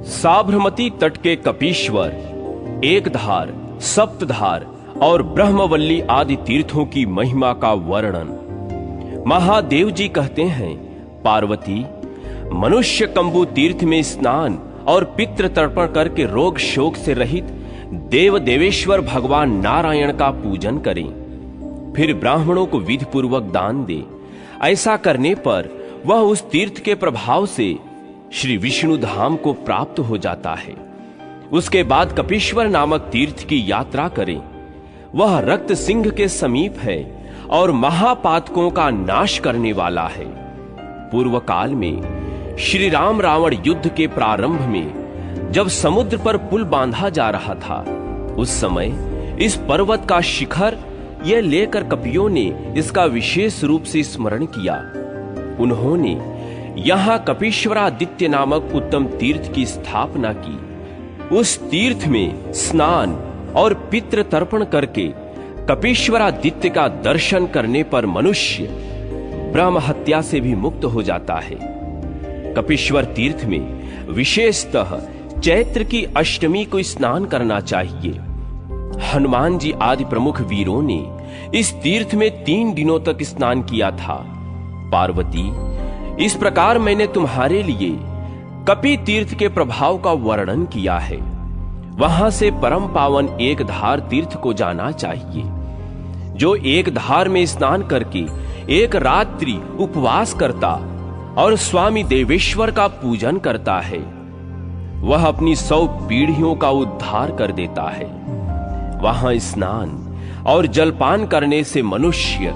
साबरमती तट के कपीश्वर, एकधार, सप्तधार और ब्रह्मवल्ली आदि तीर्थों की महिमा का वर्णन। महादेव जी कहते हैं, पार्वती, मनुष्य कंबू तीर्थ में स्नान और पितृ तर्पण करके रोग शोक से रहित देव देवेश्वर भगवान नारायण का पूजन करें, फिर ब्राह्मणों को विधि पूर्वक दान दे। ऐसा करने पर वह उस तीर्थ के प्रभाव से श्री विष्णु धाम को प्राप्त हो जाता है। उसके बाद कपीश्वर नामक तीर्थ की यात्रा करें। वह रक्त सिंह के समीप है और महापातकों का नाश करने वाला है। पूर्व काल में श्री राम रावण युद्ध के प्रारंभ में जब समुद्र पर पुल बांधा जा रहा था, उस समय इस पर्वत का शिखर यह लेकर कपियों ने इसका विशेष रूप से स्मरण किया। उन्होंने यहां कपीश्वरादित्य नामक उत्तम तीर्थ की स्थापना की। उस तीर्थ में स्नान और पितृ तर्पण करके कपीश्वरादित्य का दर्शन करने पर मनुष्य ब्रह्म हत्या से भी मुक्त हो जाता है। कपीश्वर तीर्थ में विशेषतः चैत्र की अष्टमी को स्नान करना चाहिए। हनुमान जी आदि प्रमुख वीरों ने इस तीर्थ में 3 दिनों तक स्नान किया था। पार्वती, इस प्रकार मैंने तुम्हारे लिए कपि तीर्थ के प्रभाव का वर्णन किया है। वहां से परम पावन एकधार तीर्थ को जाना चाहिए। जो एकधार में स्नान करके एक रात्रि उपवास करता और स्वामी देवेश्वर का पूजन करता है, वह अपनी 100 पीढ़ियों का उद्धार कर देता है। वहां स्नान और जलपान करने से मनुष्य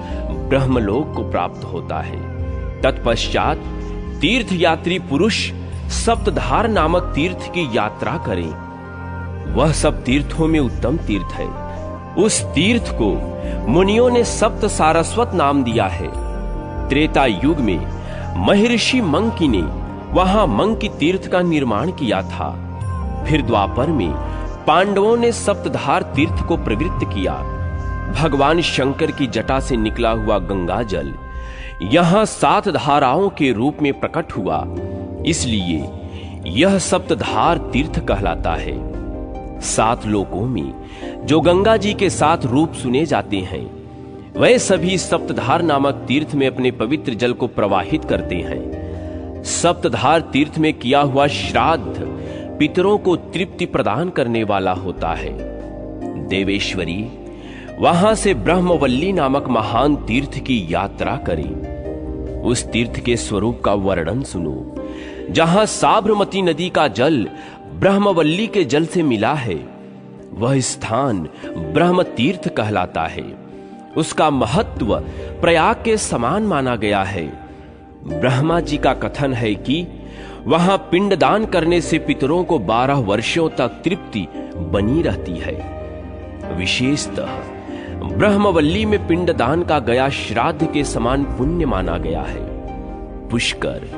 ब्रह्मलोक को प्राप्त होता है। तत्पश्चात तीर्थ यात्री पुरुष सप्तधार नामक तीर्थ की यात्रा करें। वह सब तीर्थों में उत्तम तीर्थ है। उस तीर्थ को मुनियों ने सप्त सारस्वत नाम दिया है। त्रेता युग में महर्षि मंकी ने वहां मंकी तीर्थ का निर्माण किया था। फिर द्वापर में पांडवों ने सप्तधार तीर्थ को प्रवृत्त किया। भगवान शंकर की जटा से निकला हुआ गंगा जल यहां 7 धाराओं के रूप में प्रकट हुआ, इसलिए यह सप्तधार तीर्थ कहलाता है। 7 लोकों में जो गंगा जी के 7 रूप सुने जाते हैं, वह सभी सप्तधार नामक तीर्थ में अपने पवित्र जल को प्रवाहित करते हैं। सप्तधार तीर्थ में किया हुआ श्राद्ध पितरों को तृप्ति प्रदान करने वाला होता है। देवेश्वरी, वहां से ब्रह्मवल्ली नामक महान तीर्थ की यात्रा करें। उस तीर्थ के स्वरूप का वर्णन सुनो। जहां साबरमती नदी का जल ब्रह्मवल्ली के जल से मिला है, वह स्थान ब्रह्म तीर्थ कहलाता है। उसका महत्व प्रयाग के समान माना गया है। ब्रह्मा जी का कथन है कि वहां पिंडदान करने से पितरों को 12 वर्षों तक तृप्ति बनी रहती है। विशेषतः ब्रह्मवल्ली में पिंडदान का गया श्राद्ध के समान पुण्य माना गया है। पुष्कर,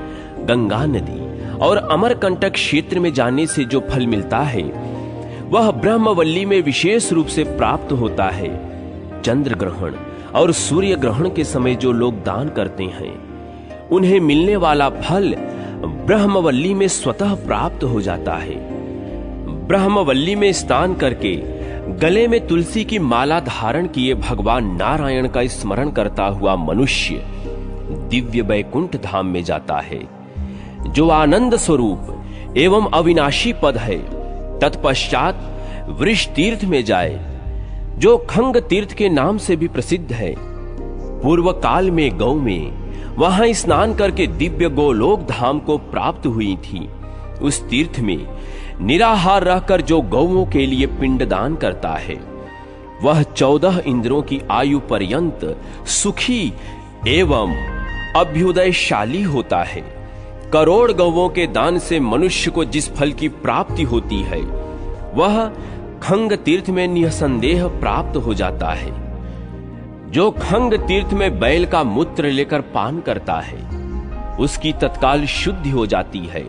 गंगा नदी और अमरकंटक क्षेत्र में जाने से जो फल मिलता है, वह ब्रह्मवल्ली में विशेष रूप से प्राप्त होता है। चंद्र ग्रहण और सूर्य ग्रहण के समय जो लोग दान करते हैं, उन्हें मिलने वाला फल ब्रह्मवल्ली में स्वतः प्राप्त हो जाता है। ब्रह्मवल्ली में स्नान करके गले में तुलसी की माला धारण किए भगवान नारायण का स्मरण करता हुआ मनुष्य दिव्य वैकुंठ धाम में जाता है, जो आनंद स्वरूप एवं अविनाशी पद है। तत्पश्चात वृष तीर्थ में जाए, जो खंग तीर्थ के नाम से भी प्रसिद्ध है। पूर्व काल में गौ में वहां स्नान करके दिव्य गोलोक धाम को प्राप्त हुई थी। उस तीर्थ में निराहार रहकर जो गौओं के लिए पिंडदान करता है, वह 14 इंद्रों की आयु पर्यंत सुखी एवं अभ्युदयशाली होता है। करोड़ गौओं के दान से मनुष्य को जिस फल की प्राप्ति होती है, वह खंग तीर्थ में निसंदेह प्राप्त हो जाता है। जो खंग तीर्थ में बैल का मूत्र लेकर पान करता है, उसकी तत्काल शुद्धि हो जाती है।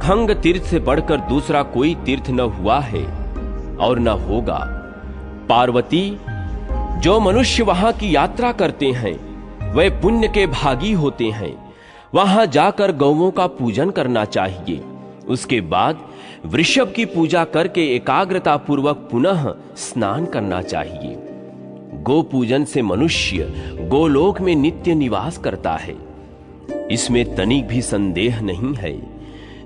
खंग तीर्थ से बढ़कर दूसरा कोई तीर्थ न हुआ है और न होगा। पार्वती, जो मनुष्य वहां की यात्रा करते हैं, वे पुण्य के भागी होते हैं। वहां जाकर गौओं का पूजन करना चाहिए उसके बाद वृषभ की पूजा करके एकाग्रता पूर्वक पुनः स्नान करना चाहिए। गो पूजन से मनुष्य गोलोक में नित्य निवास करता है, इसमें तनिक भी संदेह नहीं है।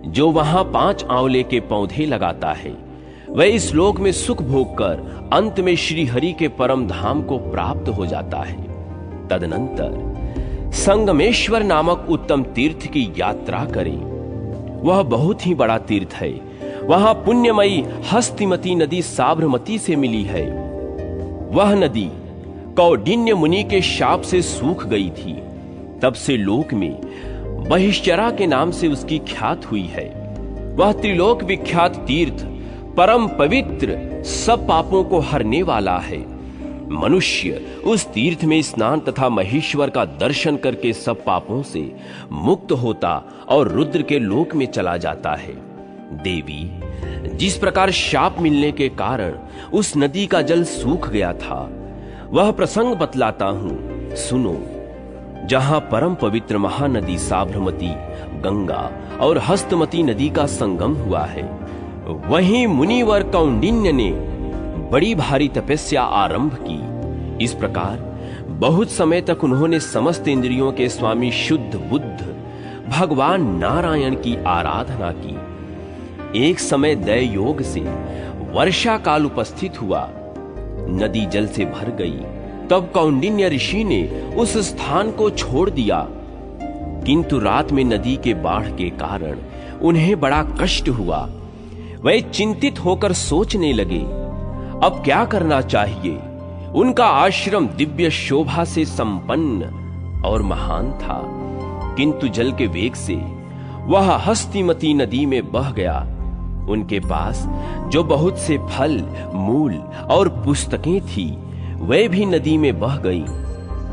जो वहां 5 आंवले के पौधे लगाता है वह इस लोक में सुख भोग कर अंत में श्री हरि के परम धाम को प्राप्त हो जाता है। तदनंतर संगमेश्वर नामक उत्तम तीर्थ की यात्रा करें। वह बहुत ही बड़ा तीर्थ है। वहां पुण्यमयी हस्तिमती नदी साबरमती से मिली है। वह नदी कौंडिन्य मुनि के शाप से सूख गई थी। तब से लोक में बहिश्चरा के नाम से उसकी ख्यात हुई है। वह त्रिलोक विख्यात तीर्थ परम पवित्र, सब पापों को हरने वाला है। मनुष्य उस तीर्थ में स्नान तथा महेश्वर का दर्शन करके सब पापों से मुक्त होता और रुद्र के लोक में चला जाता है। देवी, जिस प्रकार शाप मिलने के कारण उस नदी का जल सूख गया था, वह प्रसंग बतलाता हूं, सुनो। जहां परम पवित्र महानदी साबरमती, गंगा और हस्तमती नदी का संगम हुआ है, वहीं मुनिवर कौंडिन्य ने बड़ी भारी तपस्या आरंभ की। इस प्रकार बहुत समय तक उन्होंने समस्त इंद्रियों के स्वामी शुद्ध बुद्ध भगवान नारायण की आराधना की। एक समय दय योग से वर्षा काल उपस्थित हुआ, नदी जल से भर गई। तब कौंडिन्य ऋषि ने उस स्थान को छोड़ दिया, किंतु रात में नदी के बाढ़ के कारण उन्हें बड़ा कष्ट हुआ। वे चिंतित होकर सोचने लगे, अब क्या करना चाहिए। उनका आश्रम दिव्य शोभा से संपन्न और महान था, किंतु जल के वेग से वह हस्तिमती नदी में बह गया। उनके पास जो बहुत से फल, मूल और पुस्तकें थी, वे भी नदी में बह गई।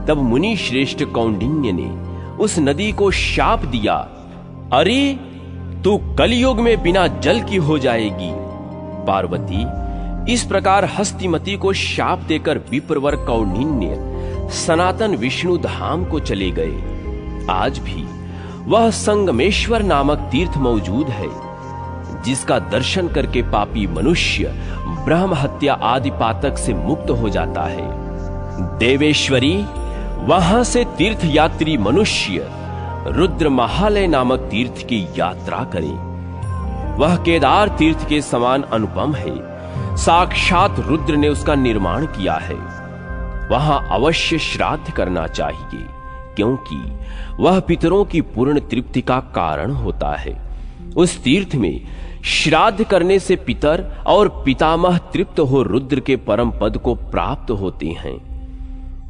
तब मुनि श्रेष्ठ कौंडिन्य ने उस नदी को शाप दिया, अरे तू कलयुग में बिना जल की हो जाएगी। पार्वती इस प्रकार हस्तिमती को शाप देकर विप्रवर कौंडिन्य सनातन विष्णु धाम को चले गए। आज भी वह संगमेश्वर नामक तीर्थ मौजूद है, जिसका दर्शन करके पापी मनुष्य ब्रह्म हत्या आदि पातक से मुक्त हो जाता है। देवेश्वरी, वहां से तीर्थ यात्री मनुष्य रुद्र महालय नामक तीर्थ की यात्रा करें। वह केदार तीर्थ के समान अनुपम है। साक्षात रुद्र ने उसका निर्माण किया है। वहां अवश्य श्राद्ध करना चाहिए, क्योंकि वह पितरों की पूर्ण तृप्ति का कारण होता है। उस तीर्थ में श्राद्ध करने से पितर और पितामह तृप्त हो रुद्र के परम पद को प्राप्त होते हैं।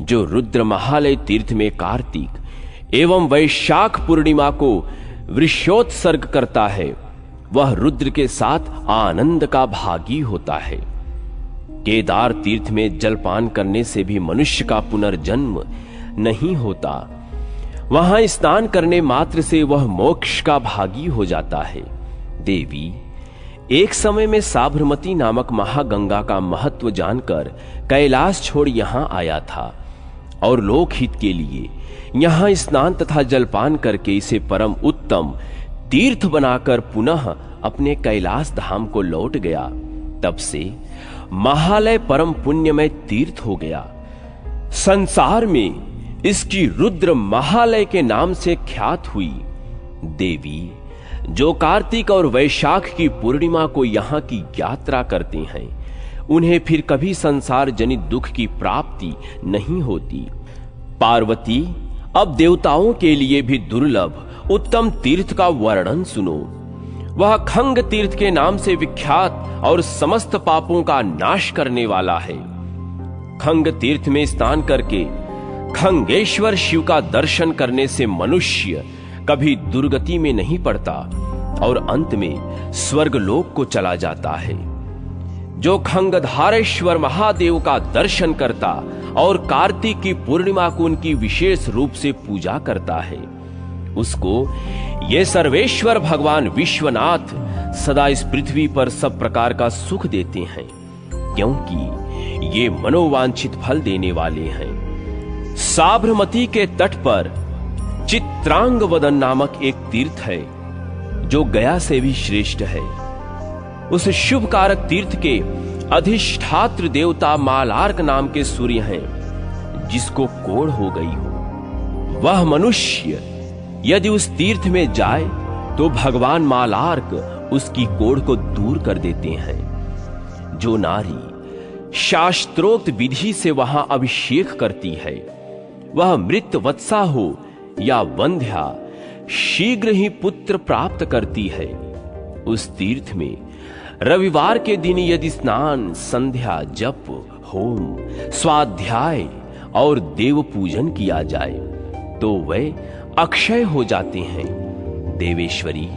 जो रुद्र महालय तीर्थ में कार्तिक एवं वैशाख पूर्णिमा को वृषोत्सर्ग करता है, वह रुद्र के साथ आनंद का भागी होता है। केदार तीर्थ में जलपान करने से भी मनुष्य का पुनर्जन्म नहीं होता। वहां स्नान करने मात्र से वह मोक्ष का भागी हो जाता है। देवी, एक समय में साबरमती नामक महागंगा का महत्व जानकर कैलाश छोड़ यहां आया था और लोकहित के लिए यहां स्नान तथा जलपान करके इसे परम उत्तम तीर्थ बनाकर पुनः अपने कैलाश धाम को लौट गया। तब से महालय परम पुण्यमय तीर्थ हो गया। संसार में इसकी रुद्र महालय के नाम से ख्यात हुई। देवी, जो कार्तिक और वैशाख की पूर्णिमा को यहाँ की यात्रा करते हैं, उन्हें फिर कभी संसार जनित दुख की प्राप्ति नहीं होती। पार्वती, अब देवताओं के लिए भी दुर्लभ उत्तम तीर्थ का वर्णन सुनो। वह खंग तीर्थ के नाम से विख्यात और समस्त पापों का नाश करने वाला है। खंग तीर्थ में स्नान करके खंगेश्वर शिव का दर्शन करने से मनुष्य कभी दुर्गति में नहीं पड़ता और अंत में स्वर्गलोक को चला जाता है। जो खंगधारेश्वर महादेव का दर्शन करता और कार्तिक की पूर्णिमा को उनकी विशेष रूप से पूजा करता है, उसको ये सर्वेश्वर भगवान विश्वनाथ सदा इस पृथ्वी पर सब प्रकार का सुख देते हैं, क्योंकि ये मनोवांछित फल देने वाले हैं। साबरमती के तट पर चित्रांगवदन नामक एक तीर्थ है। जो गया से भी श्रेष्ठ है। उस शुभ कारक तीर्थ के अधिष्ठात्र देवता मालार्क नाम के सूर्य हैं, जिसको कोढ़ हो गई हो। वह मनुष्य यदि उस तीर्थ में जाए तो भगवान मालार्क उसकी कोढ़ को दूर कर देते हैं। जो नारी शास्त्रोक्त विधि से वहां अभिषेक करती है, वह मृत वत्सा हो या वंध्या, शीघ्र ही पुत्र प्राप्त करती है। उस तीर्थ में रविवार के दिन यदि स्नान, संध्या, जप, होम, स्वाध्याय और देव पूजन किया जाए तो वे अक्षय हो जाते हैं। देवेश्वरी,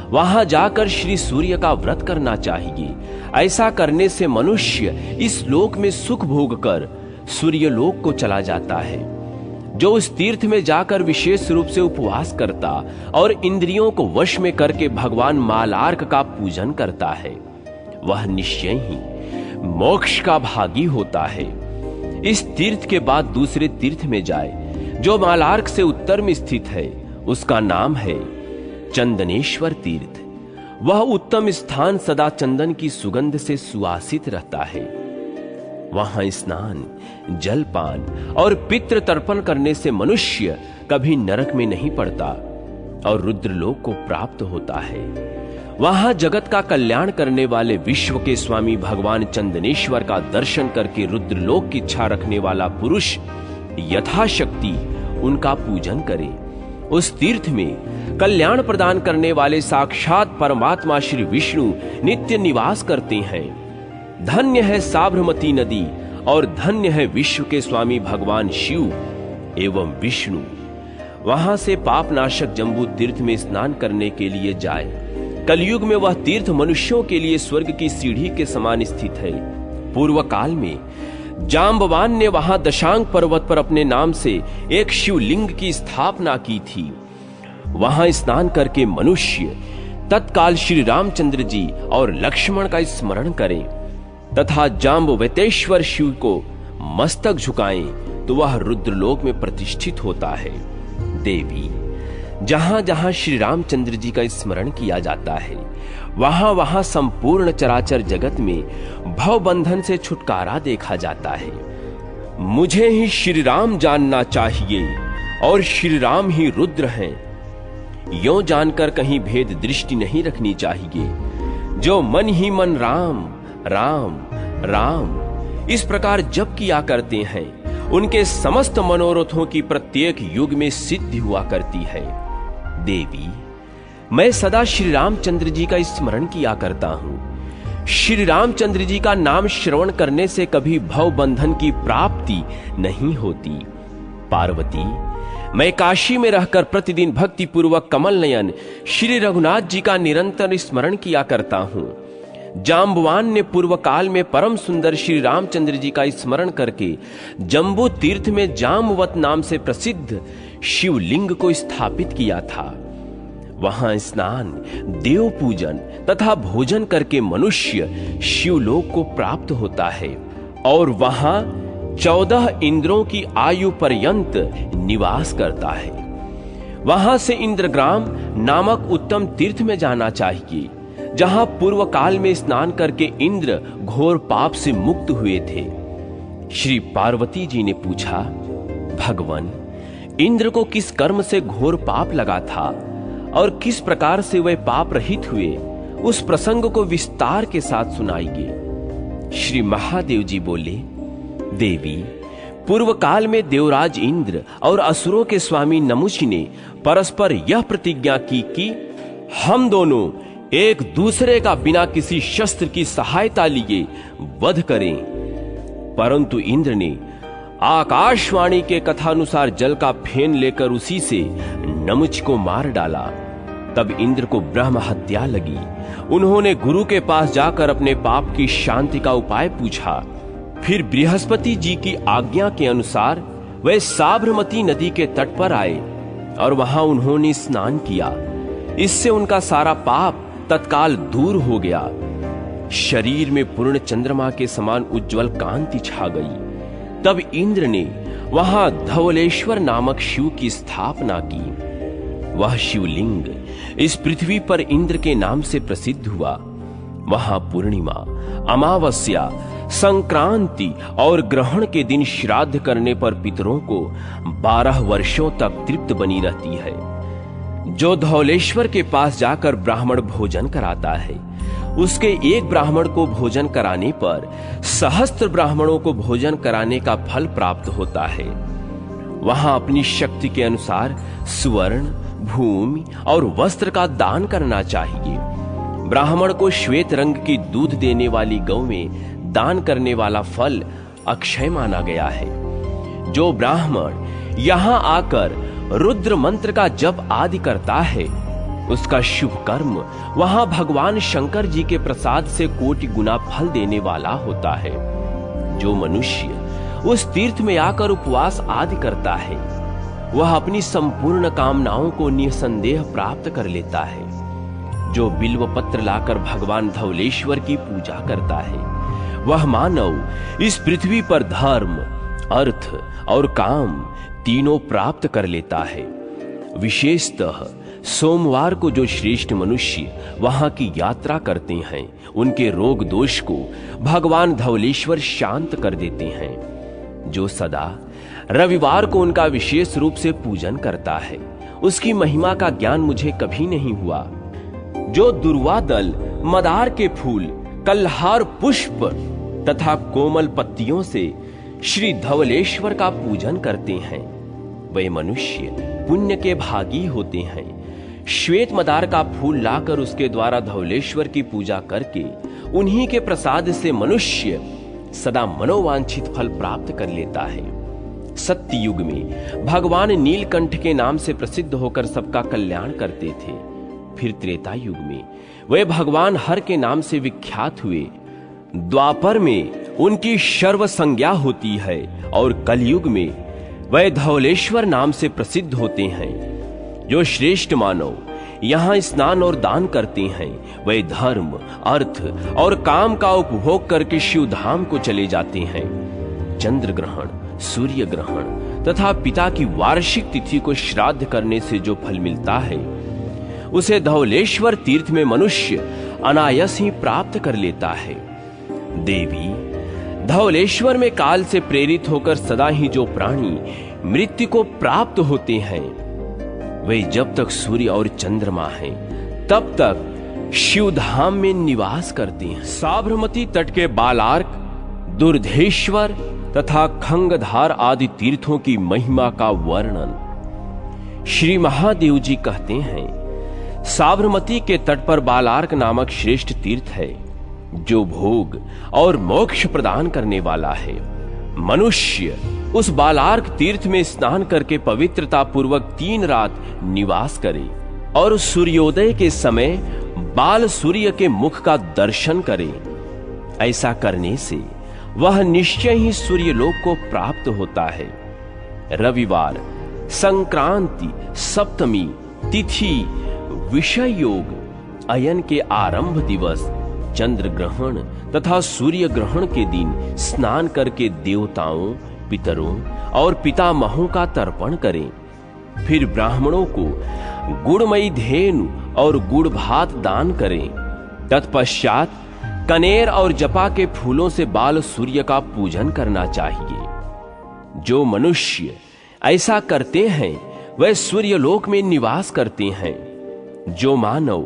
वहां जाकर श्री सूर्य का व्रत करना चाहिए। ऐसा करने से मनुष्य इस लोक में सुख भोग कर सूर्य लोक को चला जाता है। जो उस तीर्थ में जाकर विशेष रूप से उपवास करता और इंद्रियों को वश में करके भगवान मालार्क का पूजन करता है, वह निश्चय ही मोक्ष का भागी होता है। इस तीर्थ के बाद दूसरे तीर्थ में जाए जो मालार्क से उत्तर में स्थित है, उसका नाम है चंदनेश्वर तीर्थ। वह उत्तम स्थान सदा चंदन की सुगंध से सुवासित रहता है। वहां स्नान, जलपान और पितृ तर्पण करने से मनुष्य कभी नरक में नहीं पड़ता और रुद्रलोक को प्राप्त होता है। वहां जगत का कल्याण करने वाले विश्व के स्वामी भगवान चंदनेश्वर का दर्शन करके रुद्रलोक की इच्छा रखने वाला पुरुष यथाशक्ति उनका पूजन करे। उस तीर्थ में कल्याण प्रदान करने वाले साक्षात परमात्मा श्री विष्णु नित्य निवास करते हैं। धन्य है साबरमती नदी और धन्य है विश्व के स्वामी भगवान शिव एवं विष्णु। वहां से पापनाशक जम्बू तीर्थ में स्नान करने के लिए जाए। कलयुग में वह तीर्थ मनुष्यों के लिए स्वर्ग की सीढ़ी के समान स्थित है। पूर्व काल में जाम्बवान ने वहां दशांग पर्वत पर अपने नाम से एक शिवलिंग की स्थापना की थी। वहां स्नान करके मनुष्य तत्काल श्री रामचंद्र जी और लक्ष्मण का स्मरण करें तथा जाम्बवतेश्वर शिव को मस्तक झुकाएं तो वह रुद्रलोक में प्रतिष्ठित होता है। देवी, जहां जहां श्री रामचंद्र जी का स्मरण किया जाता है, वहां वहां संपूर्ण चराचर जगत में भव बंधन से छुटकारा देखा जाता है। मुझे ही श्री राम जानना चाहिए और श्री राम ही रुद्र हैं, यों जानकर कहीं भेद दृष्टि नहीं रखनी चाहिए। जो मन ही मन राम राम राम इस प्रकार जप किया करते हैं, उनके समस्त मनोरथों की प्रत्येक युग में सिद्धि हुआ करती है। देवी, मैं सदा श्री रामचंद्र जी का स्मरण किया करता हूं। श्री रामचंद्र जी का नाम श्रवण करने से कभी भव बंधन की प्राप्ति नहीं होती। पार्वती, मैं काशी में रहकर प्रतिदिन भक्ति पूर्वक कमल नयन श्री रघुनाथ जी का निरंतर स्मरण किया करता हूं। जाम्बवान ने पूर्व काल में परम सुंदर श्री रामचंद्र जी का स्मरण करके जम्बू तीर्थ में जाम्बवत नाम से प्रसिद्ध शिवलिंग को स्थापित किया था। वहां स्नान, देव पूजन तथा भोजन करके मनुष्य शिवलोक को प्राप्त होता है और वहां 14 इंद्रों की आयु पर्यंत निवास करता है। वहां से इंद्रग्राम नामक उत्तम तीर्थ में जाना चाहिए, जहां पूर्व काल में स्नान करके इंद्र घोर पाप से मुक्त हुए थे। श्री पार्वती जी ने पूछा, भगवान, इंद्र को किस कर्म से घोर पाप लगा था और किस प्रकार से वे पाप रहित हुए, उस प्रसंग को विस्तार के साथ सुनाइए। श्री महादेव जी बोले, देवी, पूर्व काल में देवराज इंद्र और असुरों के स्वामी नमुच ने परस्पर यह प्रतिज्ञा की कि हम दोनों एक दूसरे का बिना किसी शस्त्र की सहायता लिए वध करें। परंतु इंद्र ने आकाशवाणी के कथानुसार जल का फेन लेकर उसी से नमुच को मार डाला। तब इंद्र को ब्रह्म हत्या लगी। उन्होंने गुरु के पास जाकर अपने पाप की शांति का उपाय पूछा। फिर बृहस्पति जी की आज्ञा के अनुसार वे साबरमती नदी के तट पर आए और वहां उन्होंने स्नान किया। इससे उनका सारा पाप तत्काल दूर हो गया। शरीर में पूर्ण चंद्रमा के समान उज्जवल कांति छा गई। तब इंद्र ने वहां धवलेश्वर नामक शिव की स्थापना की। वह शिवलिंग इस पृथ्वी पर इंद्र के नाम से प्रसिद्ध हुआ। वहां पूर्णिमा, अमावस्या, संक्रांति और ग्रहण के दिन श्राद्ध करने पर पितरों को 12 वर्षों तक तृप्त बनी रहती है। जो धौलेश्वर के पास जाकर ब्राह्मण भोजन कराता है, उसके एक ब्राह्मण को भोजन कराने पर सहस्त्र ब्राह्मणों को भोजन कराने का फल प्राप्त होता है। वहां अपनी शक्ति के अनुसार सुवर्ण, भूमि और वस्त्र का दान करना चाहिए। ब्राह्मण को श्वेत रंग की दूध देने वाली गौ में दान करने वाला फल अक्षय माना गया है। जो ब्राह्मण यहां आकर रुद्र मंत्र का जप आदि करता है, उसका शुभ कर्म वहां भगवान शंकर जी के प्रसाद से कोटि गुना फल देने वाला होता है। जो मनुष्य उस तीर्थ में आकर उपवास आदि करता है, वह अपनी संपूर्ण कामनाओं को निसंदेह प्राप्त कर लेता है। जो बिल्व पत्र लाकर भगवान धौलेश्वर की पूजा करता है, वह मानव इस पृथ्वी पर धर्म, अर्थ और काम तीनों प्राप्त कर लेता है। विशेषतः सोमवार को जो श्रेष्ठ मनुष्य वहां की यात्रा करते हैं, उनके रोग दोष को भगवान धौलेश्वर शांत कर देते हैं। जो सदा रविवार को उनका विशेष रूप से पूजन करता है, उसकी महिमा का ज्ञान मुझे कभी नहीं हुआ। जो दुर्वा दल, मदार के फूल, कल्हार पुष्प तथा कोमल पत्तियों से श्री धवलेश्वर का पूजन करते हैं, वे मनुष्य पुण्य के भागी होते हैं। श्वेत मदार का फूल लाकर उसके द्वारा धवलेश्वर की पूजा करके उन्हीं के प्रसाद से मनुष्य सदा मनोवांछित फल प्राप्त कर लेता है। सत्य युग में भगवान नीलकंठ के नाम से प्रसिद्ध होकर सबका कल्याण करते थे। फिर त्रेता युग में वे भगवान हर के नाम से विख्यात हुए। द्वापर में उनकी सर्व संज्ञा होती है और कलयुग में वे धौलेश्वर नाम से प्रसिद्ध होते हैं। जो श्रेष्ठ मानव यहाँ स्नान और दान करते हैं, वे धर्म, अर्थ और काम का उपभोग करके शिव धाम को चले जाते हैं। चंद्र ग्रहण, सूर्य ग्रहण तथा पिता की वार्षिक तिथि को श्राद्ध करने से जो फल मिलता है, उसे धौलेश्वर तीर्थ में मनुष्य अनायास ही प्राप्त कर लेता है। देवी, धौलेश्वर में काल से प्रेरित होकर सदा ही जो प्राणी मृत्यु को प्राप्त होते हैं, वे जब तक सूर्य और चंद्रमा हैं, तब तक शिव धाम में निवास करते हैं। साबरमती तट के बालार्क, दुर्धेश्वर तथा खंगधार आदि तीर्थों की महिमा का वर्णन श्री महादेव जी कहते हैं। साबरमती के तट पर बालार्क नामक श्रेष्ठ तीर्थ है, जो भोग और मोक्ष प्रदान करने वाला है। मनुष्य उस बालार्क तीर्थ में स्नान करके पवित्रता पूर्वक 3 रात निवास करे और सूर्योदय के समय बाल सूर्य के मुख का दर्शन करे। ऐसा करने से वह निश्चय ही सूर्यलोक को प्राप्त होता है। रविवार, संक्रांति, सप्तमी तिथि, विषय योग, अयन के आरंभ दिवस, चंद्र ग्रहण तथा सूर्य ग्रहण के दिन स्नान करके देवताओं, पितरों और पितामहों का तर्पण करें। फिर ब्राह्मणों को गुड़मयी धेनु और गुड़ भात दान करें। तत्पश्चात कनेर और जपा के फूलों से बाल सूर्य का पूजन करना चाहिए। जो मनुष्य ऐसा करते हैं, वह सूर्यलोक में निवास करते हैं। जो मानव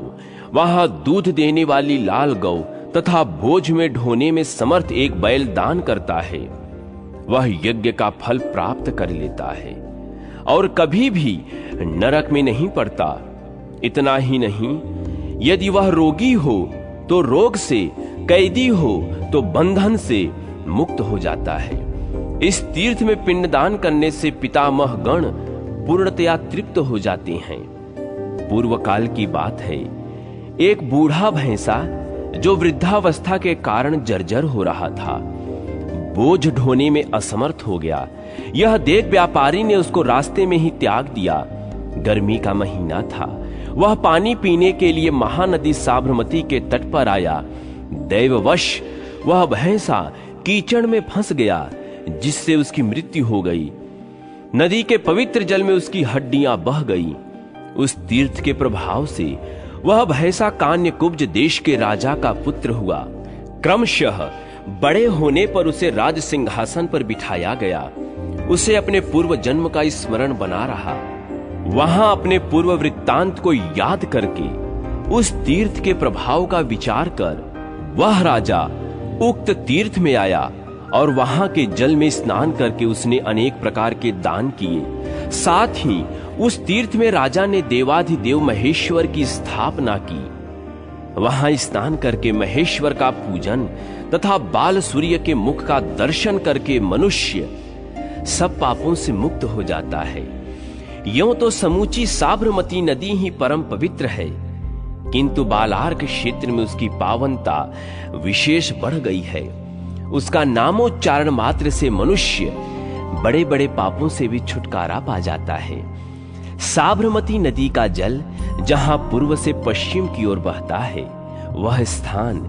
वहां दूध देने वाली लाल गौ तथा बोझ में ढोने में समर्थ एक बैल दान करता है, वह यज्ञ का फल प्राप्त कर लेता है और कभी भी नरक में नहीं पड़ता। इतना ही नहीं, यदि वह रोगी हो तो रोग से, कैदी हो तो बंधन से मुक्त हो जाता है। इस तीर्थ में पिंडदान करने से पितामह गण पूर्णतया तृप्त हो जाते हैं। पूर्व काल की बात है, एक बूढ़ा भैंसा जो वृद्धावस्था के कारण जर्जर हो रहा था, बोझ ढोने में असमर्थ हो गया। यह देख व्यापारी ने उसको रास्ते में ही त्याग दिया। गर्मी का महीना था। वह पानी पीने के लिए महानदी साबरमती के तट पर आया। दैववश वह भैंसा कीचड़ में फंस गया, जिससे उसकी मृत्यु हो गई। नदी के पवित्र जल में उसकी हड्डियां बह गई। उस तीर्थ के प्रभाव से वह भैसा कान्यकुब्ज देश के राजा का पुत्र हुआ। क्रमशः बड़े होने पर उसे राज सिंहासन पर बिठाया गया। उसे अपने पूर्व जन्म का स्मरण बना रहा। वहां अपने पूर्व वृत्तांत को याद करके उस तीर्थ के प्रभाव का विचार कर वह राजा उक्त तीर्थ में आया और वहां के जल में स्नान करके उसने अनेक प्रकार के दान किए। साथ ही उस तीर्थ में राजा ने देवाधिदेव महेश्वर की स्थापना की। वहां स्नान करके महेश्वर का पूजन तथा बाल सूर्य के मुख का दर्शन करके मनुष्य सब पापों से मुक्त हो जाता है। यूं तो समूची साबरमती नदी ही परम पवित्र है, किंतु बालार्क क्षेत्र में उसकी पावनता विशेष बढ़ गई है। उसका नामोच्चारण मात्र से मनुष्य बड़े बड़े पापों से भी छुटकारा पा जाता है। साबरमती नदी का जल जहां पूर्व से पश्चिम की ओर बहता है, वह स्थान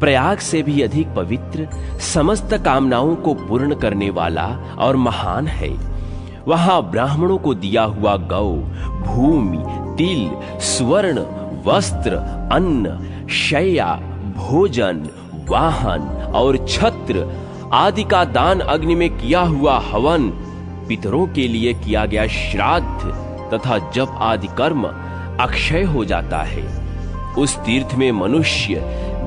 प्रयाग से भी अधिक पवित्र, समस्त कामनाओं को पूर्ण करने वाला और महान है। वहां ब्राह्मणों को दिया हुआ गौ, भूमि, तिल, स्वर्ण, वस्त्र, अन्न, शैया, भोजन, वाहन और छत्र आदि का दान, अग्नि में किया हुआ हवन, पितरों के लिए किया गया श्राद्ध तथा जप आदि कर्म अक्षय हो जाता है। उस तीर्थ में मनुष्य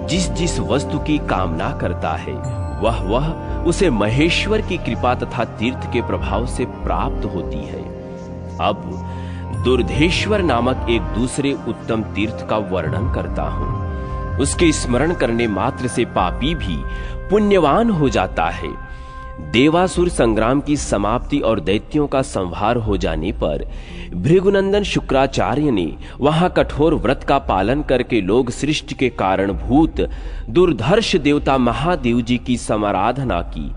जिस जिस वस्तु की कामना करता है, वह उसे महेश्वर की कृपा तथा तीर्थ के प्रभाव से प्राप्त होती है। अब दुर्धेश्वर नामक एक दूसरे उत्तम तीर्थ का वर्णन करता हूं। उसके स्मरण करने मात्र से पापी भी पुण्यवान हो जाता है। देवासुर संग्राम की समाप्ति और दैत्यों का संहार हो जाने पर भृगुनंदन शुक्राचार्य ने वहां कठोर व्रत का पालन करके लोग सृष्टि के कारणभूत दुर्धर्ष देवता महादेव जी की समाराधना की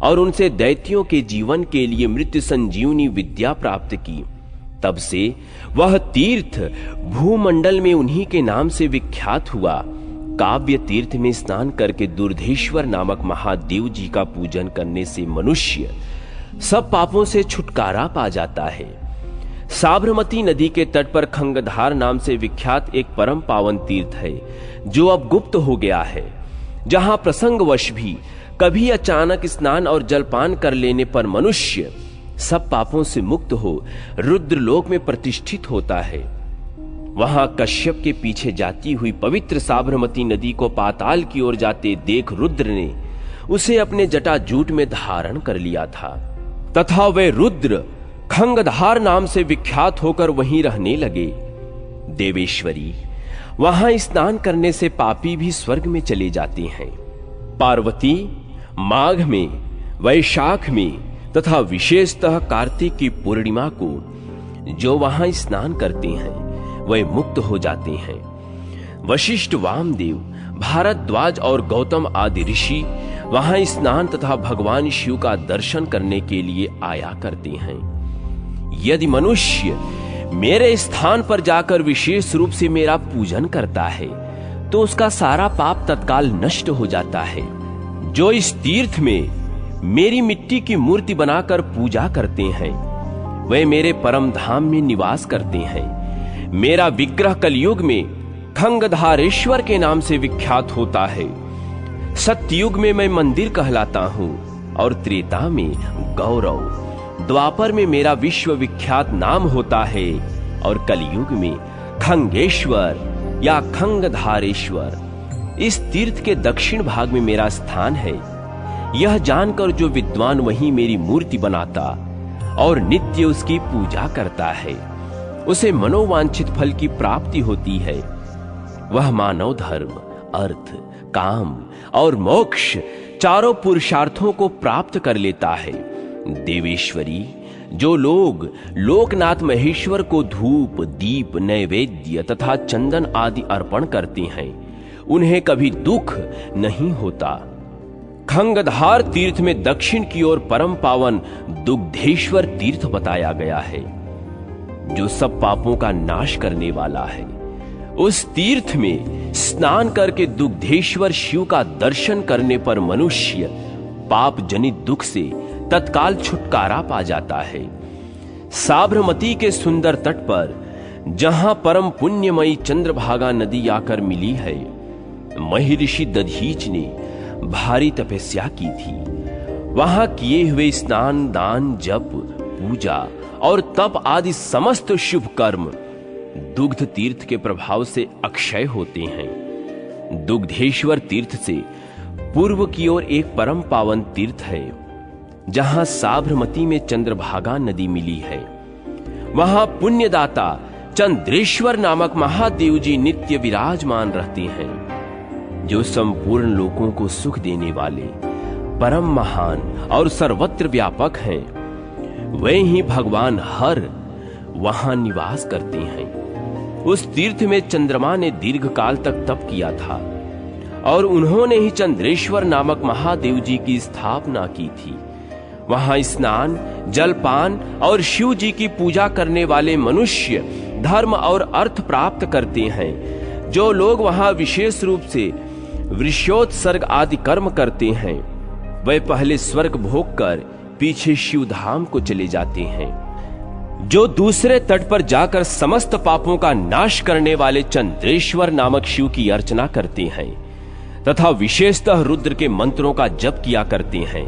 और उनसे दैत्यों के जीवन के लिए मृत्यु संजीवनी विद्या प्राप्त की। तब से वह तीर्थ भूमंडल में उन्हीं के नाम से विख्यात हुआ। काव्य तीर्थ में स्नान करके दुर्धेश्वर नामक महादेव जी का पूजन करने से मनुष्य सब पापों से छुटकारा पा जाता है। साबरमती नदी के तट पर खंगधार नाम से विख्यात एक परम पावन तीर्थ है, जो अब गुप्त हो गया है, जहां प्रसंगवश भी कभी अचानक स्नान और जलपान कर लेने पर मनुष्य सब पापों से मुक्त हो रुद्रलोक में प्रतिष्ठित होता है। वहां कश्यप के पीछे जाती हुई पवित्र साबरमती नदी को पाताल की ओर जाते देख रुद्र ने उसे अपने जटाजूट में धारण कर लिया था तथा वे रुद्र खंगधार नाम से विख्यात होकर वहीं रहने लगे। देवेश्वरी, वहां स्नान करने से पापी भी स्वर्ग में चले जाते हैं। पार्वती माघ में, वैशाख में तथा विशेषतः कार्तिक की पूर्णिमा को जो वहां स्नान करते हैं वे मुक्त हो जाते हैं। वशिष्ठ, वामदेव, भारद्वाज और गौतम आदि ऋषि वहां स्नान तथा भगवान शिव का दर्शन करने के लिए आया करते हैं। यदि मनुष्य मेरे स्थान पर जाकर विशेष रूप से मेरा पूजन करता है तो उसका सारा पाप तत्काल नष्ट हो जाता है। जो इस तीर्थ में मेरी मिट्टी की मूर्ति बनाकर पूजा करते हैं वे मेरे परम धाम में निवास करते हैं। मेरा विग्रह कलयुग में खंगधारेश्वर के नाम से विख्यात होता है। सत्ययुग में मैं मंदिर कहलाता हूं और त्रेता में गौरव, द्वापर में मेरा विश्व विख्यात नाम होता है और कलयुग में खंगेश्वर या खंगधारेश्वर। इस तीर्थ के दक्षिण भाग में मेरा स्थान है। यह जानकर जो विद्वान वहीं मेरी मूर्ति बनाता और नित्य उसकी पूजा करता है, उसे मनोवांछित फल की प्राप्ति होती है। वह मानव धर्म, अर्थ, काम और मोक्ष चारों पुरुषार्थों को प्राप्त कर लेता है। देवेश्वरी, जो लोग लोकनाथ महेश्वर को धूप, दीप, नैवेद्य तथा चंदन आदि अर्पण करते हैं, उन्हें कभी दुख नहीं होता। खंगधार तीर्थ में दक्षिण की ओर परम पावन दुग्धेश्वर तीर्थ बताया गया है, जो सब पापों का नाश करने वाला है। उस तीर्थ में स्नान करके दुग्धेश्वर शिव का दर्शन करने पर मनुष्य पाप जनित दुख से तत्काल छुटकारा पा जाता है। साबरमती के सुंदर तट पर जहां परम पुण्यमयी चंद्रभागा नदी आकर मिली है, महर्षि दधीच ने भारी तपस्या की थी। वहां किए हुए स्नान, दान, जप, पूजा और तप आदि समस्त शुभ कर्म दुग्ध तीर्थ के प्रभाव से अक्षय होते हैं। दुग्धेश्वर तीर्थ से पूर्व की ओर एक परम पावन तीर्थ है, जहां साबरमती में चंद्रभागा नदी मिली है। वहां पुण्यदाता चंद्रेश्वर नामक महादेव जी नित्य विराजमान रहते हैं, जो संपूर्ण लोगों को सुख देने वाले परम महान और सर्वत्र व्यापक हैं। वे ही भगवान हर वहां निवास करते हैं। उस तीर्थ में चंद्रमा ने दीर्घ काल तक तप किया था और उन्होंने ही चंद्रेश्वर नामक महादेव जी की स्थापना की थी। वहां स्नान, जलपान और शिव जी की पूजा करने वाले मनुष्य धर्म और अर्थ प्राप्त करते हैं। जो लोग वहां विशेष रूप से वृषोत्सर्ग आदि कर्म करते हैं, वे पहले स्वर्ग भोग कर पीछे शिव धाम को चले जाते हैं। जो दूसरे तट पर जाकर समस्त पापों का नाश करने वाले चंद्रेश्वर नामक शिव की अर्चना करते हैं तथा विशेषतः रुद्र के मंत्रों का जप किया करते हैं,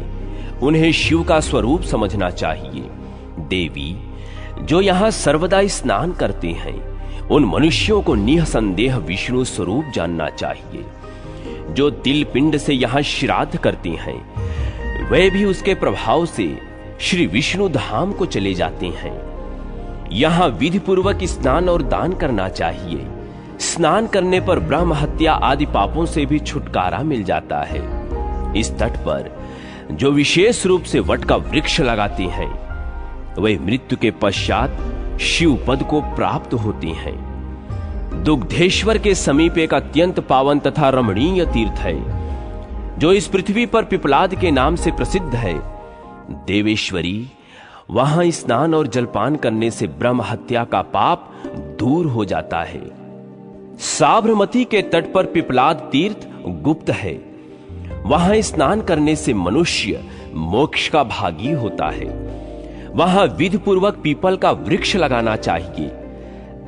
उन्हें शिव का स्वरूप समझना चाहिए। देवी, जो यहाँ सर्वदा स्नान करते हैं, उन मनुष्यों को निसंदेह विष्णु स्वरूप जानना चाहिए। जो तिल पिंड से यहाँ श्राद्ध करते हैं, वे भी उसके प्रभाव से श्री विष्णु धाम को चले जाते हैं। यहाँ विधि पूर्वक स्नान और दान करना चाहिए। स्नान करने पर ब्रह्म हत्या आदि पापों से भी छुटकारा मिल जाता है। इस तट पर जो विशेष रूप से वट का वृक्ष लगाते हैं, वे मृत्यु के पश्चात शिव पद को प्राप्त होते हैं। दुग्धेश्वर के समीप एक अत्यंत पावन तथा रमणीय तीर्थ है, जो इस पृथ्वी पर पिपलाद के नाम से प्रसिद्ध है। देवेश्वरी, वहां स्नान और जलपान करने से ब्रह्म हत्या का पाप दूर हो जाता है। साबरमती के तट पर पिपलाद तीर्थ गुप्त है। वहां स्नान करने से मनुष्य मोक्ष का भागी होता है। वहां विधि पूर्वक पीपल का वृक्ष लगाना चाहिए।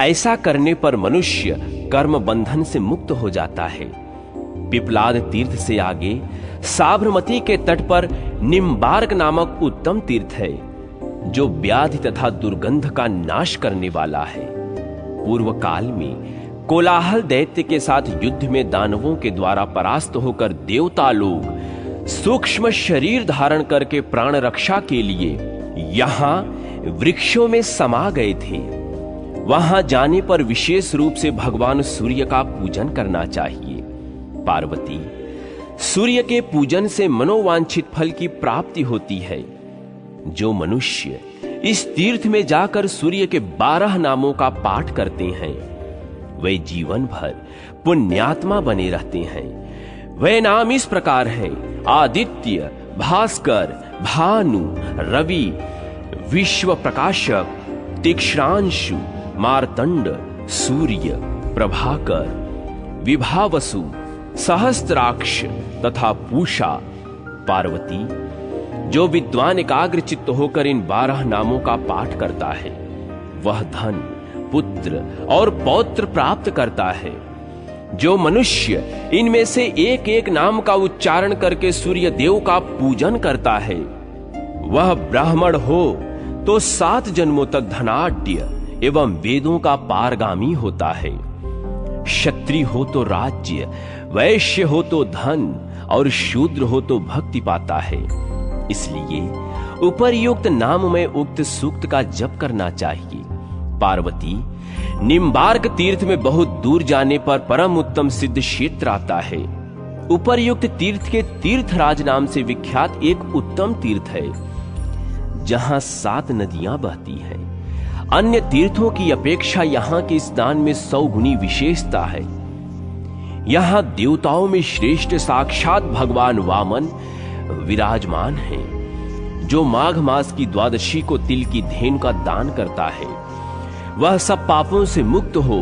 ऐसा करने पर मनुष्य कर्म बंधन से मुक्त हो जाता है। पिपलाद तीर्थ से आगे साबरमती के तट पर निम्बार्क नामक उत्तम तीर्थ है, जो व्याधि तथा दुर्गंध का नाश करने वाला है। पूर्व काल में कोलाहल दैत्य के साथ युद्ध में दानवों के द्वारा परास्त होकर देवता लोग सूक्ष्म शरीर धारण करके प्राण रक्षा के लिए यहाँ वृक्षों में समा गए थे। वहां जाने पर विशेष रूप से भगवान सूर्य का पूजन करना चाहिए। पार्वती, सूर्य के पूजन से मनोवांछित फल की प्राप्ति होती है। जो मनुष्य इस तीर्थ में जाकर सूर्य के 12 नामों का पाठ करते हैं, वे जीवन भर पुण्यात्मा बने रहते हैं। वे नाम इस प्रकार हैं: आदित्य, भास्कर, भानु, रवि, विश्व प्रकाशक, तीक्ष्णांशु, मार्तंड, सूर्य, प्रभाकर, विभावसु, सहस्त्राक्ष तथा पूषा। पार्वती, जो विद्वान एकाग्र चित्त होकर इन 12 नामों का पाठ करता है, वह धन, पुत्र और पौत्र प्राप्त करता है। जो मनुष्य इनमें से एक एक नाम का उच्चारण करके सूर्य देव का पूजन करता है, वह ब्राह्मण हो तो 7 जन्मों तक धनाढ्य एवं वेदों का पारगामी होता है। क्षत्रिय हो तो राज्य, वैश्य हो तो धन और शूद्र हो तो भक्ति पाता है। इसलिए उपर्युक्त नाम में उक्त सूक्त का जप करना चाहिए। पार्वती, निम्बार्क तीर्थ में बहुत दूर जाने पर परम उत्तम सिद्ध क्षेत्र आता है। उपर्युक्त तीर्थ के तीर्थराज नाम से विख्यात एक उत्तम तीर्थ है, जहां 7 नदियां बहती हैं। अन्य तीर्थों की अपेक्षा यहाँ के स्नान में 100 गुनी विशेषता है। यहाँ देवताओं में श्रेष्ठ साक्षात भगवान वामन विराजमान हैं, जो माघ मास की द्वादशी को तिल की धेनु का दान करता है। वह सब पापों से मुक्त हो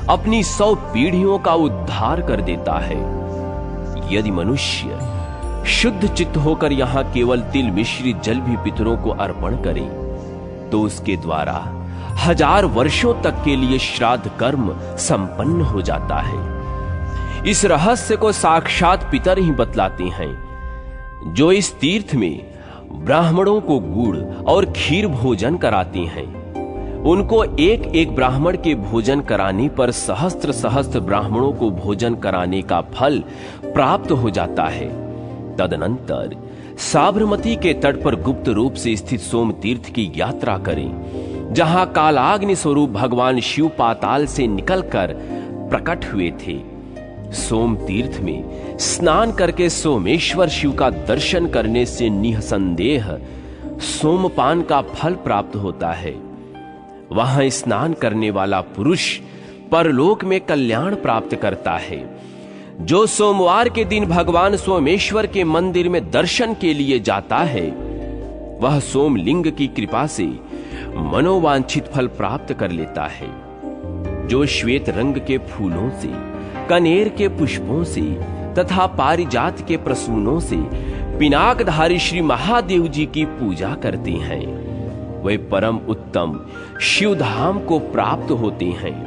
अपनी 100 पीढ़ियों का उद्धार कर देता है। यदि मनुष्य शुद्ध चित्त होकर यहाँ केवल तिल मिश्रित जल भी पितरों को अर्पण करे, तो उसके द्वारा 1000 वर्षों तक के लिए श्राद्ध कर्म संपन्न हो जाता है। इस रहस्य को साक्षात पितर ही बतलाते हैं, जो इस तीर्थ में ब्राह्मणों को गुड़ और खीर भोजन कराते हैं। उनको एक एक ब्राह्मण के भोजन कराने पर सहस्त्र सहस्त्र ब्राह्मणों को भोजन कराने का फल प्राप्त हो जाता है। तदनंतर साबरमती के तट पर गुप्त रूप से स्थित सोम तीर्थ की यात्रा करें, जहां कालाग्नि स्वरूप भगवान शिव पाताल से निकलकर प्रकट हुए थे। सोम तीर्थ में स्नान करके सोमेश्वर शिव का दर्शन करने से निसंदेह सोमपान का फल प्राप्त होता है। वहां स्नान करने वाला पुरुष परलोक में कल्याण प्राप्त करता है। जो सोमवार के दिन भगवान सोमेश्वर के मंदिर में दर्शन के लिए जाता है, वह सोमलिंग की कृपा से मनोवांछित फल प्राप्त कर लेता है। जो श्वेत रंग के फूलों से, कनेर के पुष्पों से तथा पारिजात के प्रसूनों से पिनाकधारी श्री महादेव जी की पूजा करते हैं, वे परम उत्तम शिवधाम को प्राप्त होते हैं।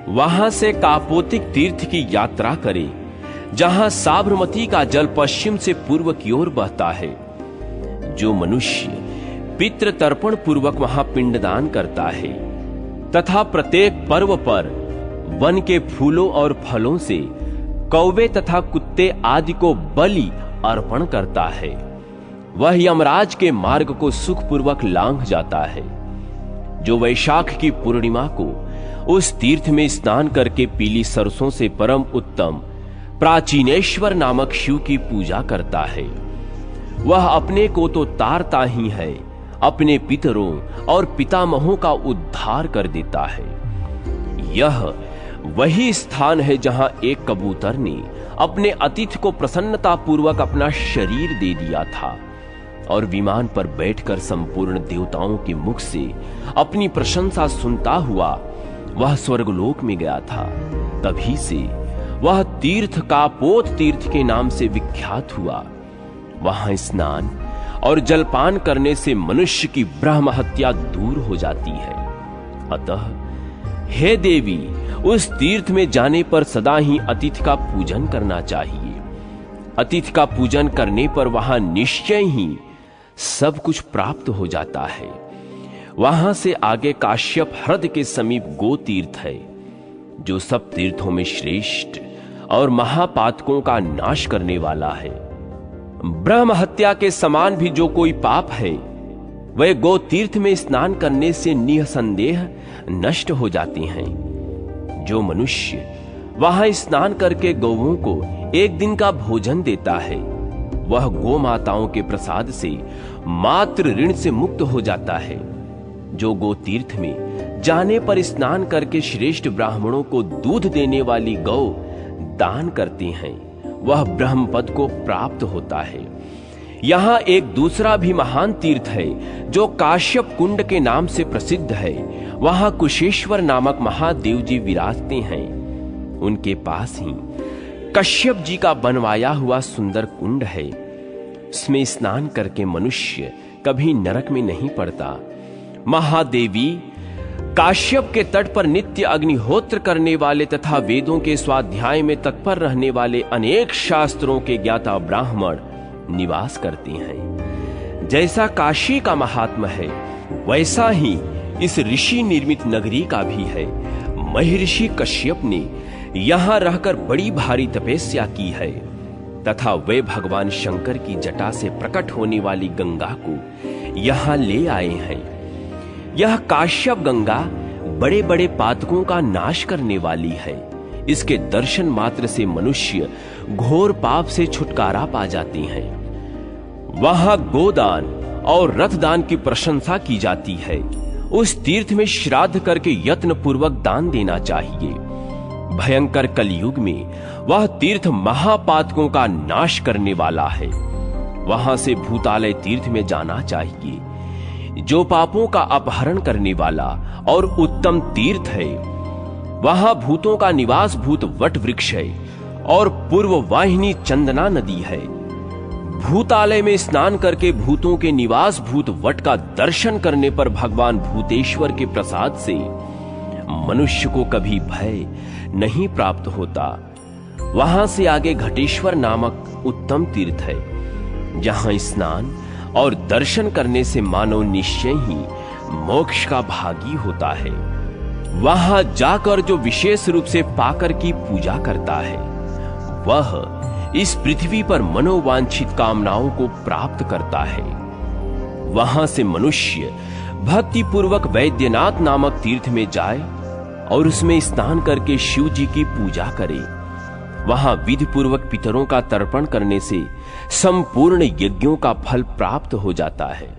वहां से कापोतिक तीर्थ की यात्रा करें, जहां साबरमती का जल पश्चिम से पूर्व की ओर बहता है। जो मनुष्य पितृ तर्पण पूर्वक वहां पिंडदान करता है तथा प्रत्येक पर्व पर वन के फूलों और फलों से कौवे तथा कुत्ते आदि को बलि अर्पण करता है, वह यमराज के मार्ग को सुखपूर्वक लांघ जाता है। जो वैशाख की पूर्णिमा को उस तीर्थ में स्नान करके पीली सरसों से परम उत्तम प्राचीनेश्वर नामक शिव की पूजा करता है, वह अपने को तो तारता ही है, अपने पितरों और पितामहों का उद्धार कर देता है। यह वही स्थान है जहां एक कबूतर ने अपने अतिथि को प्रसन्नता पूर्वक अपना शरीर दे दिया था और विमान पर बैठकर संपूर्ण देवताओं के मुख से अपनी प्रशंसा सुनता हुआ वह स्वर्गलोक में गया था। तभी से वह तीर्थ कापोत तीर्थ के नाम से विख्यात हुआ। वहां स्नान और जलपान करने से मनुष्य की ब्रह्म हत्या दूर हो जाती है। अतः हे देवी, उस तीर्थ में जाने पर सदा ही अतिथि का पूजन करना चाहिए। अतिथि का पूजन करने पर वहां निश्चय ही सब कुछ प्राप्त हो जाता है। वहां से आगे काश्यप ह्रद के समीप गो तीर्थ है, जो सब तीर्थों में श्रेष्ठ और महापातकों का नाश करने वाला है। ब्रह्म हत्या के समान भी जो कोई पाप है, वह गो तीर्थ में स्नान करने से निसंदेह नष्ट हो जाते हैं। जो मनुष्य वहां स्नान करके गौओं को एक दिन का भोजन देता है, वह गो माताओं के प्रसाद से मात्र ऋण से मुक्त हो जाता है। जो गो तीर्थ में जाने पर स्नान करके श्रेष्ठ ब्राह्मणों को दूध देने वाली गौ दान करते हैं, वह ब्रह्म पद को प्राप्त होता है। यहां एक दूसरा भी महान तीर्थ है, जो काश्यप कुंड के नाम से प्रसिद्ध है। वहां कुशेश्वर नामक महादेव जी विराजते हैं। उनके पास ही कश्यप जी का बनवाया हुआ सुंदर कुंड है। उसमें स्नान करके मनुष्य कभी नरक में नहीं पड़ता। महादेवी काश्यप के तट पर नित्य अग्निहोत्र करने वाले तथा वेदों के स्वाध्याय में तत्पर रहने वाले अनेक शास्त्रों के ज्ञाता ब्राह्मण निवास करते हैं। जैसा काशी का महात्मा है, वैसा ही इस ऋषि निर्मित नगरी का भी है। महर्षि कश्यप ने यहां रहकर बड़ी भारी तपस्या की है तथा वे भगवान शंकर की जटा से प्रकट होने वाली गंगा को यहां ले आए हैं। यह काश्यप गंगा बड़े बड़े पातकों का नाश करने वाली है। इसके दर्शन मात्र से मनुष्य घोर पाप से छुटकारा पा जाते हैं। वहां गोदान और रथदान की प्रशंसा की जाती है। उस तीर्थ में श्राद्ध करके यत्न पूर्वक दान देना चाहिए। भयंकर कलयुग में वह तीर्थ महापातकों का नाश करने वाला है। वहां से भूतालय तीर्थ में जाना चाहिए, जो पापों का अपहरण करने वाला और उत्तम तीर्थ है। वहां भूतों का निवास भूत वट वृक्ष है और पूर्व वाहिनी चंदना नदी है। भूतालय में स्नान करके भूतों के निवास भूत वट का दर्शन करने पर भगवान भूतेश्वर के प्रसाद से मनुष्य को कभी भय नहीं प्राप्त होता। वहां से आगे घटेश्वर नामक उत्तम तीर्थ है, जहां स्नान और दर्शन करने से मानव निश्चय ही मोक्ष का भागी होता है। वहां जाकर जो विशेष रूप से पाकर की पूजा करता है, वह इस पृथ्वी पर मनोवांछित कामनाओं को प्राप्त करता है। वहां से मनुष्य भक्ति पूर्वक वैद्यनाथ नामक तीर्थ में जाए और उसमें स्नान करके शिव जी की पूजा करे। वहां विधि पूर्वक पितरों का तर्पण करने से संपूर्ण यज्ञों का फल प्राप्त हो जाता है।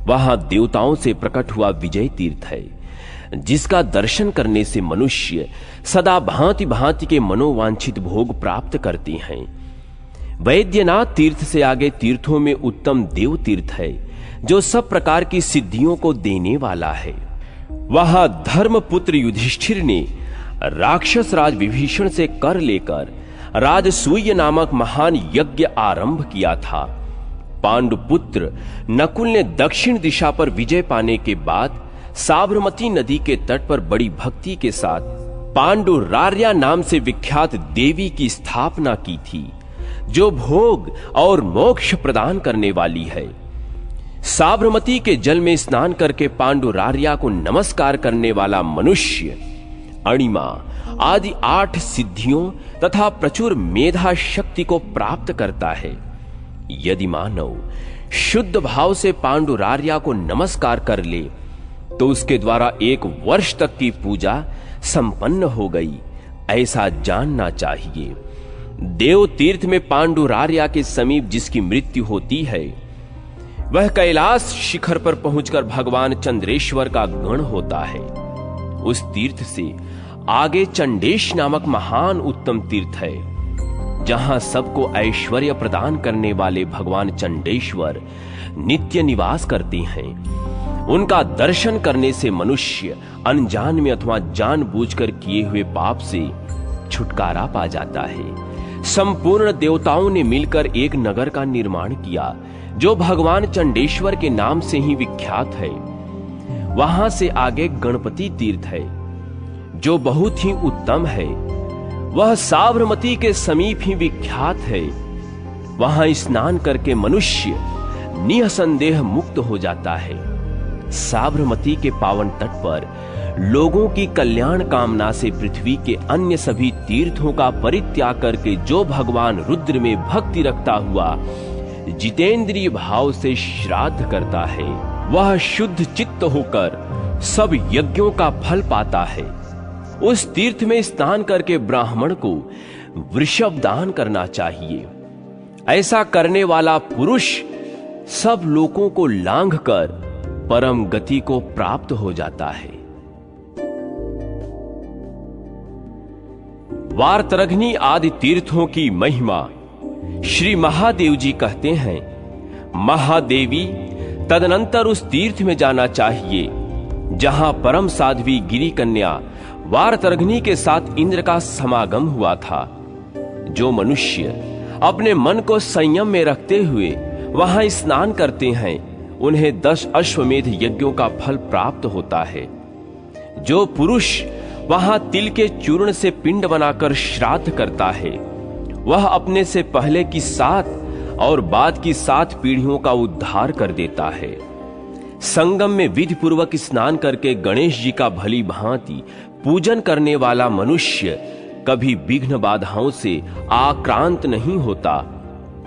वहां देवताओं से प्रकट हुआ विजय तीर्थ है, जिसका दर्शन करने से मनुष्य सदा भांति भांति के मनोवांछित भोग प्राप्त करते हैं। वैद्यनाथ तीर्थ से आगे तीर्थों में उत्तम देव तीर्थ है, जो सब प्रकार की सिद्धियों को देने वाला है। वहां धर्मपुत्र युधिष्ठिर ने राक्षस राज विभीषण से कर लेकर राजसूय नामक महान यज्ञ आरंभ किया था। पांडुपुत्र नकुल ने दक्षिण दिशा पर विजय पाने के बाद साबरमती नदी के तट पर बड़ी भक्ति के साथ पांडुरार्या नाम से विख्यात देवी की स्थापना की थी, जो भोग और मोक्ष प्रदान करने वाली है। साबरमती के जल में स्नान करके पांडुरार्या को नमस्कार करने वाला मनुष्य अणिमा आदि 8 सिद्धियों तथा प्रचुर मेधा शक्ति को प्राप्त करता है। यदि मानव शुद्ध भाव से पांडुरार्या को नमस्कार कर ले तो उसके द्वारा 1 वर्ष तक की पूजा संपन्न हो गई, ऐसा जानना चाहिए। देव तीर्थ में पांडुरार्या के समीप जिसकी मृत्यु होती है, वह कैलाश शिखर पर पहुंचकर भगवान चंद्रेश्वर का गण होता है। उस तीर्थ से आगे चंडेश नामक महान उत्तम तीर्थ है, जहां सबको ऐश्वर्य प्रदान करने वाले भगवान चंडेश्वर नित्य निवास करते हैं। उनका दर्शन करने से मनुष्य अनजान में अथवा जानबूझकर किए हुए पाप से छुटकारा पा जाता है। संपूर्ण देवताओं ने मिलकर एक नगर का निर्माण किया, जो भगवान चंडेश्वर के नाम से ही विख्यात है। वहां से आगे गणपति तीर्थ है, जो बहुत ही उत्तम है। वह साबरमती के समीप ही विख्यात है। वहां स्नान करके मनुष्य निसंदेह मुक्त हो जाता है। साबरमती के पावन तट पर लोगों की कल्याण कामना से पृथ्वी के अन्य सभी तीर्थों का परित्याग करके जो भगवान रुद्र में भक्ति रखता हुआ जितेंद्रिय भाव से श्राद्ध करता है, वह शुद्ध चित्त होकर सब यज्ञों का फल पाता है। उस तीर्थ में स्नान करके ब्राह्मण को वृषभ दान करना चाहिए। ऐसा करने वाला पुरुष सब लोगों को लांघकर परम गति को प्राप्त हो जाता है। वारतरघ्नी आदि तीर्थों की महिमा श्री महादेव जी कहते हैं, महादेवी तदनंतर उस तीर्थ में जाना चाहिए जहां परम साध्वी गिरी कन्या वारतरघ्नी के साथ इंद्र का समागम हुआ था। जो मनुष्य अपने मन को संयम में रखते हुए वहां स्नान करते हैं, उन्हें 10 अश्वमेध यज्ञों का फल प्राप्त होता है। जो पुरुष वहां तिल के चूर्ण से पिंड बनाकर श्राद्ध करता है, वह अपने से पहले की 7 और बाद की 7 पीढ़ियों का उद्धार कर देता है। संगम में विधि पूर्वक स्नान करके गणेश जी का भली भांति पूजन करने वाला मनुष्य कभी विघ्न बाधाओं से आक्रांत नहीं होता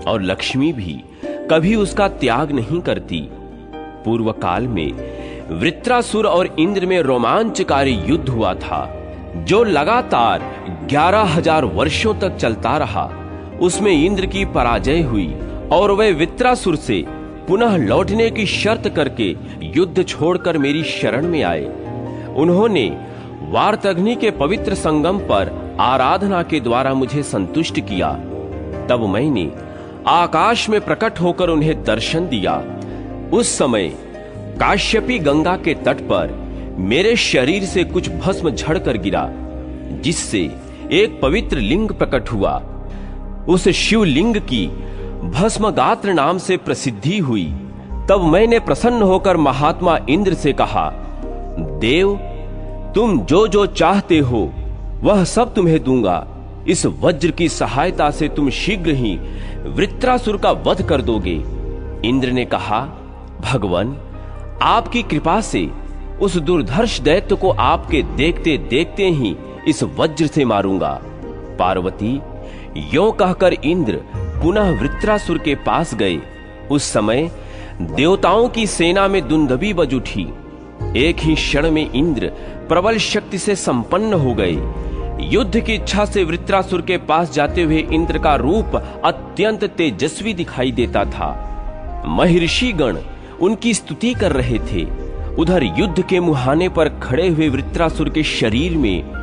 और लक्ष्मी भी कभी उसका त्याग नहीं करती। पूर्व काल में वृत्रासुर और इंद्र में रोमांचकारी युद्ध हुआ था, जो लगातार 11,000 वर्षों तक चलता रहा। उसमें इंद्र की पराजय हुई और वे वृत्रासुर से पुनः लौटने की शर्त करके युद्ध छोड़कर मेरी शरण में आए। उन्होंने वारतरघ्नी के पवित्र संगम पर आराधना के द्वारा मुझे संतुष्ट किया। तब मैंने आकाश में प्रकट होकर उन्हें दर्शन दिया। उस समय काश्यपी गंगा के तट पर मेरे शरीर से कुछ भस्म झड़कर गिरा, जिससे एक पवित्र लिंग प्रकट हुआ। उस शिवलिंग की भस्मगात्र नाम से प्रसिद्धि हुई। तब मैंने प्रसन्न होकर महात्मा इंद्र से कहा, देव, तुम जो जो चाहते हो वह सब तुम्हें दूंगा। इस वज्र की सहायता से तुम शीघ्र ही वृत्रासुर का वध कर दोगे। इंद्र ने कहा, भगवान, आपकी कृपा से उस दुर्धर्ष दैत्य को आपके देखते देखते ही इस वज्र से मारूंगा। पार्वती, यों कहकर इंद्र पुनः वृत्रासुर के पास गए। उस समय देवताओं की सेना में दुंदुभी बज उठी। एक ही क्षण में इंद्र प्रबल शक्ति से संपन्न हो गए। युद्ध की इच्छा से वृत्रासुर के पास जाते हुए इंद्र का रूप अत्यंत तेजस्वी दिखाई देता था। महर्षि गण उनकी स्तुति कर रहे थे। उधर युद्ध के मुहाने पर खड़े हुए वृत्रासुर के शरीर में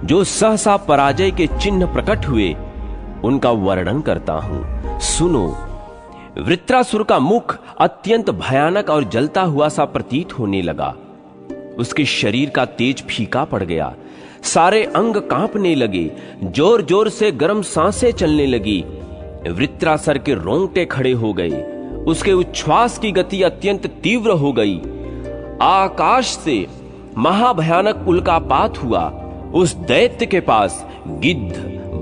जो सहसा पराजय के चिन्ह प्रकट हुए, उनका वर्णन करता हूं, सुनो। वृत्रासुर का मुख अत्यंत भयानक और जलता हुआ सा प्रतीत होने लगा। उसके शरीर का तेज फीका पड़ गया। सारे अंग कांपने लगे। जोर जोर से गर्म सांसें चलने लगी। वृत्रासुर के रोंगटे खड़े हो गए। उसके उच्छ्वास की गति अत्यंत तीव्र हो गई। आकाश से महाभयानक उल्कापात हुआ। उस दैत्य के पास गिद्ध,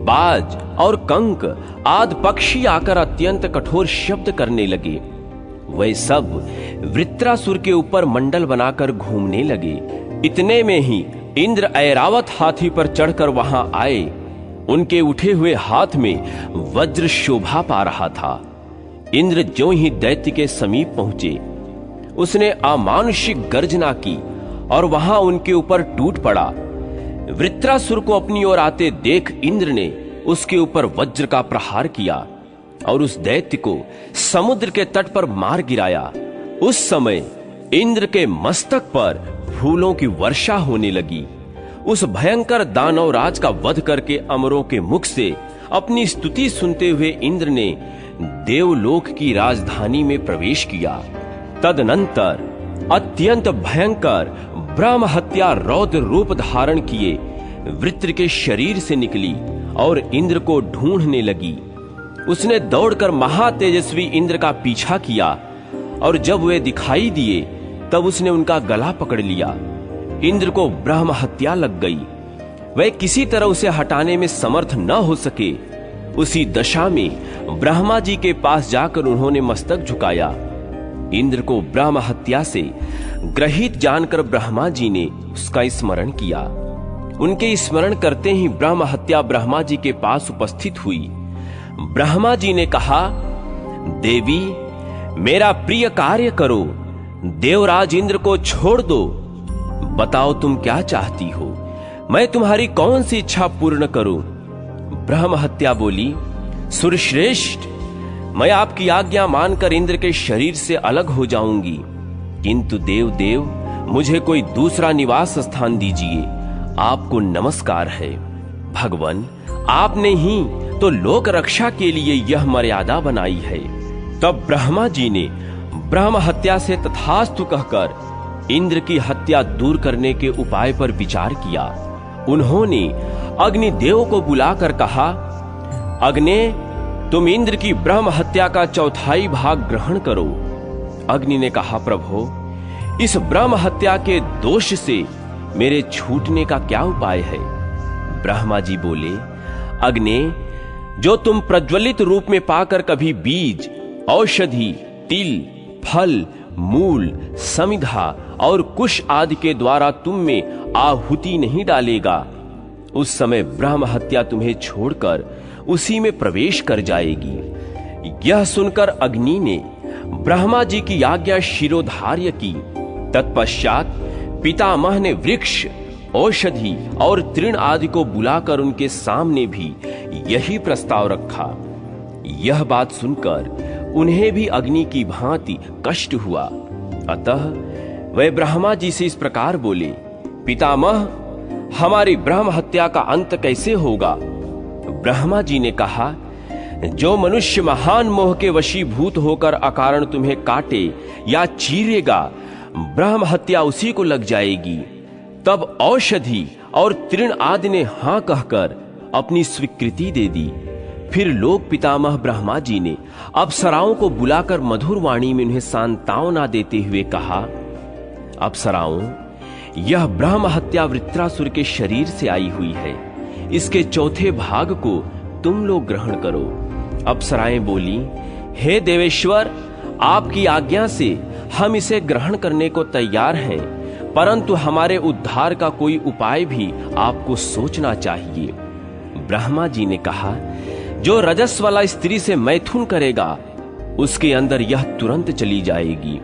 बाज और कंक आदि पक्षी आकर अत्यंत कठोर शब्द करने लगे। वे सब वृत्रासुर के ऊपर मंडल बनाकर घूमने लगे। इतने में ही इंद्र ऐरावत हाथी पर चढ़कर वहां आए। उनके उठे हुए हाथ में वज्र शोभा पा रहा था। इंद्र ज्यों ही दैत्य के समीप पहुंचे, उसने अमानुषिक गर्जना की और वहां उनके ऊपर टूट पड़ा। वृत्रासुर को अपनी ओर आते देख इंद्र ने उसके ऊपर वज्र का प्रहार किया और उस दैत्य को समुद्र के तट पर मार गिराया। उस समय इंद्र के मस्तक पर फूलों की वर्षा होने लगी। उस भयंकर दानवराज का वध करके अमरों के मुख से अपनी स्तुति सुनते हुए इंद्र ने देवलोक की राजधानी में प्रवेश किया। तदनंतर अत्यंत भयंकर ब्रह्म हत्या रौद्र रूप धारण किए वृत्र के शरीर से निकली और इंद्र को ढूंढने लगी। उसने दौड़कर महातेजस्वी इंद्र का पीछा किया और जब वे दिखाई दिए तब उसने उनका गला पकड़ लिया। इंद्र को ब्रह्म हत्या लग गई। वे किसी तरह उसे हटाने में समर्थ न हो सके। उसी दशा में ब्रह्मा जी के पास जाकर उन्होंने मस्तक झुकाया। इंद्र को ब्रह्म हत्या से ग्रहित जानकर ब्रह्मा जी ने उसका स्मरण किया। उनके स्मरण करते ही ब्रह्म हत्या ब्रह्मा जी के पास उपस्थित हुई। ब्रह्मा जी ने कहा, देवी, मेरा प्रिय कार्य करो। देवराज इंद्र को छोड़ दो। बताओ तुम क्या चाहती हो, मैं तुम्हारी कौन सी इच्छा पूर्ण करूं? ब्रह्म हत्या बोली, सुरश्रेष्ठ, मैं आपकी आज्ञा मानकर इंद्र के शरीर से अलग हो जाऊंगी, किंतु देव, मुझे कोई दूसरा निवास स्थान दीजिए। आपको नमस्कार है। भगवान, आपने ही तो लोक रक्षा के लिए यह मर्यादा बनाई है। तब ब्रह्मा जी ने ब्रह्म हत्या से तथास्तु कहकर इंद्र की हत्या दूर करने के उपाय पर विचार किया। उन्होंने अग्निदेव को बुलाकर कहा, अग्नि, तुम इंद्र की ब्रह्म हत्या का चौथाई भाग ग्रहण करो। अग्नि ने कहा, प्रभु, इस ब्रह्म हत्या के दोष से मेरे छूटने का क्या उपाय है? ब्रह्मा जी बोले, अग्नि, जो तुम प्रज्वलित रूप में पाकर कभी बीज, औषधि, तिल, फल, मूल, समिधा और कुश आदि के द्वारा तुम में आहुति नहीं डालेगा, उस समय ब्रह्म हत्या तुम्हें छोड़कर उसी में प्रवेश कर जाएगी। यह सुनकर अग्नि ने ब्रह्मा जी की आज्ञा शिरोधार्य की। तत्पश्चात पितामह ने वृक्ष, औषधि और तृण आदि को बुलाकर उनके सामने भी यही प्रस्ताव रखा। यह बात सुनकर उन्हें भी अग्नि की भांति कष्ट हुआ। अतः वे ब्रह्मा जी से इस प्रकार बोले, पितामह, हमारी ब्रह्म हत्या का अंत कैसे होगा? ब्रह्मा जी ने कहा, जो मनुष्य महान मोह के वशीभूत होकर अकारण तुम्हें काटे या चीरेगा, ब्रह्म हत्या उसी को लग जाएगी। तब औषधि और तृण आदि ने हां कहकर अपनी स्वीकृति दे दी। फिर लोक पितामह ब्रह्मा जी ने अप्सराओं को बुलाकर मधुर वाणी में उन्हें सांत्वना देते हुए कहा, अप्सराओं, यह ब्रह्म हत्या वृत्रासुर के शरीर से आई हुई है। इसके चौथे भाग को तुम लोग ग्रहण करो। अप्सराएं बोली, हे देवेश्वर, आपकी आज्ञा से हम इसे ग्रहण करने को तैयार हैं, परंतु हमारे उद्धार का कोई उपाय भी आपको सोचना चाहिए। ब्रह्मा जी ने कहा, जो रजस वाला स्त्री से मैथुन करेगा उसके अंदर यह तुरंत चली जाएगी।